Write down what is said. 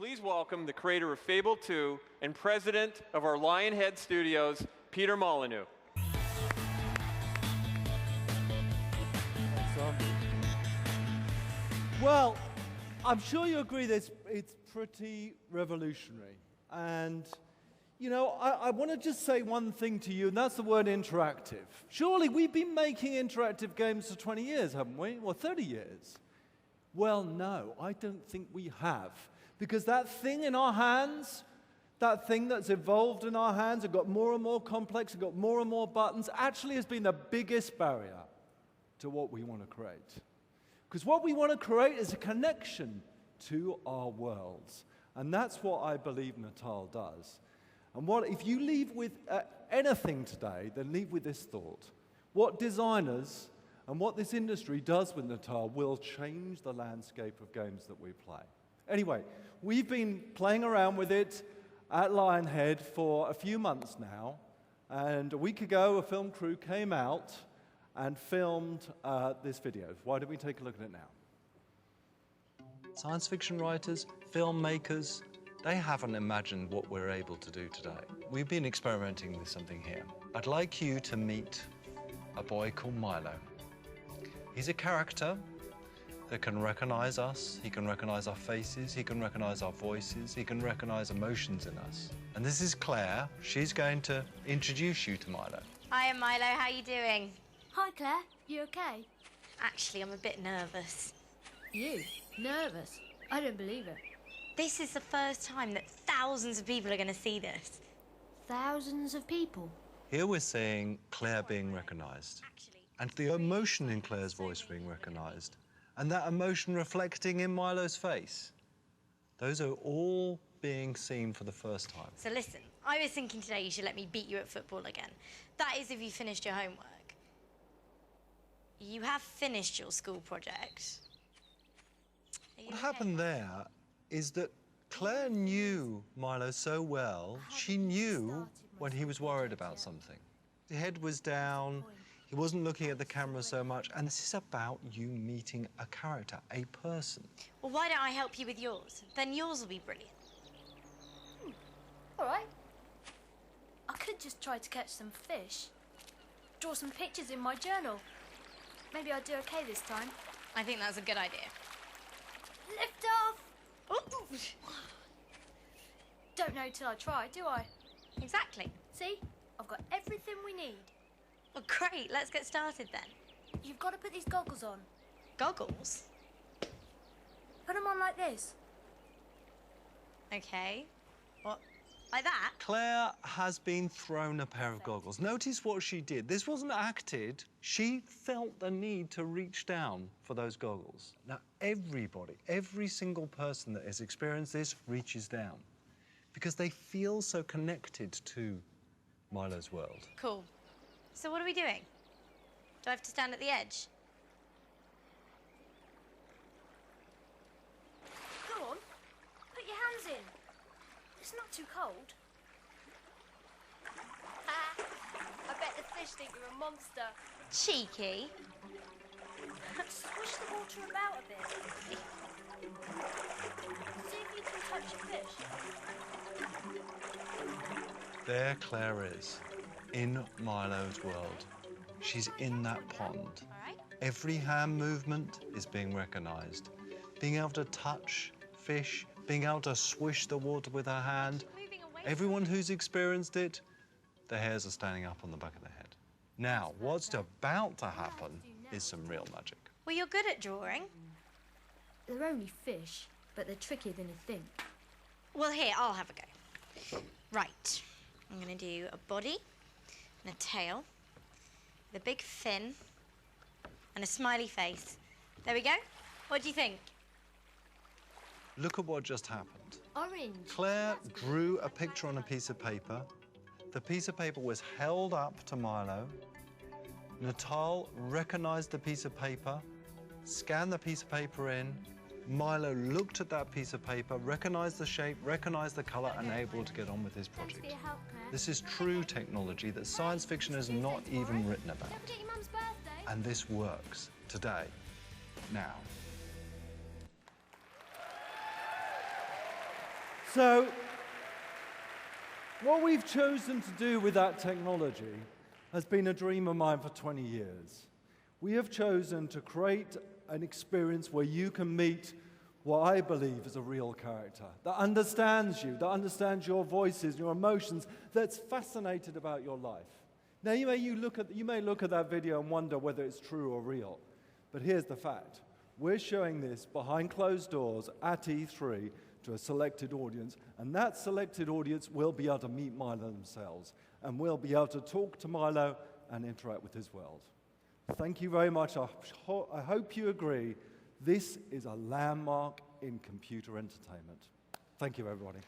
Please welcome the creator of Fable 2 and president of our Lionhead Studios, Peter Molyneux. Well, I'm sure you agree that it's pretty revolutionary. And, you know, I want to just say one thing to you, and that's the word interactive. Surely we've been making interactive games for 20 years, haven't we? Or 30 years? Well, no, I don't think we have. Because that thing in our hands, that thing that's evolved in our hands, it got more and more complex, it got more and more buttons, actually has been the biggest barrier to what we want to create. Because what we want to create is a connection to our worlds. And that's what I believe Natal does. And if you leave with anything today, then leave with this thought. What designers and what this industry does with Natal will change the landscape of games that we play. Anyway, we've been playing around with it at Lionhead for a few months now. And a week ago, a film crew came out and filmed this video. Why don't we take a look at it now? Science fiction writers, filmmakers, they haven't imagined what we're able to do today. We've been experimenting with something here. I'd like you to meet a boy called Milo. He's a character that can recognize us, he can recognize our faces, he can recognize our voices, he can recognize emotions in us. And this is Claire. She's going to introduce you to Milo. Hi, I'm Milo. How you doing? Hi, Claire. You okay? Actually, I'm a bit nervous. You? Nervous? I don't believe it. This is the first time that thousands of people are going to see this. Thousands of people? Here we're seeing Claire being recognized, and the emotion in Claire's voice being recognized, and that emotion reflecting in Milo's face. Those are all being seen for the first time. So listen, I was thinking today you should let me beat you at football again. That is if you finished your homework. You have finished your school project. What happened there is that Claire knew Milo so well, she knew when he was worried about something. His head was down, he wasn't looking at the camera so much, and this is about you meeting a character, a person. Well, why don't I help you with yours? Then yours will be brilliant. All right. I could just try to catch some fish. Draw some pictures in my journal. Maybe I'll do okay this time. I think that's a good idea. Lift off! Ooh. Don't know till I try, do I? Exactly. See? I've got everything we need. Well, great. Let's get started then. You've got to put these goggles on. Goggles? Put them on like this. Okay. What? Like that? Claire has been thrown a pair of goggles. Notice what she did. This wasn't acted. She felt the need to reach down for those goggles. Now, everybody, every single person that has experienced this reaches down because they feel so connected to Milo's world. Cool. So what are we doing? Do I have to stand at the edge? Go on. Put your hands in. It's not too cold. I bet the fish think you're a monster. Cheeky. Swish the water about a bit. See if you can touch a fish. There Claire is, in Milo's world. She's in that pond. All right. Every hand movement is being recognized. Being able to touch fish, being able to swish the water with her hand. Everyone who's experienced it, their hairs are standing up on the back of their head. Now, what's about to happen is some real magic. Well, you're good at drawing. They're only fish, but they're trickier than you think. Well, here, I'll have a go. Right. I'm going to do a body and a tail with a big fin and a smiley face. There we go. What do you think? Look at what just happened. Orange. Claire drew a picture on a piece of paper. The piece of paper was held up to Milo. Natal recognized the piece of paper, scanned the piece of paper in. Milo looked at that piece of paper, recognized the shape, recognized the color, and able to get on with his project. Thanks for your help, Claire. This is true technology that science fiction has not even written about. Don't forget your mum's birthday. And this works today, now. So, what we've chosen to do with that technology has been a dream of mine for 20 years. We have chosen to create an experience where you can meet what I believe is a real character that understands you, that understands your voices, your emotions, that's fascinated about your life. Now, you may look at that video and wonder whether it's true or real, but here's the fact. We're showing this behind closed doors at E3 to a selected audience, and that selected audience will be able to meet Milo themselves, and will be able to talk to Milo and interact with his world. Thank you very much. I hope you agree. This is a landmark in computer entertainment. Thank you, everybody.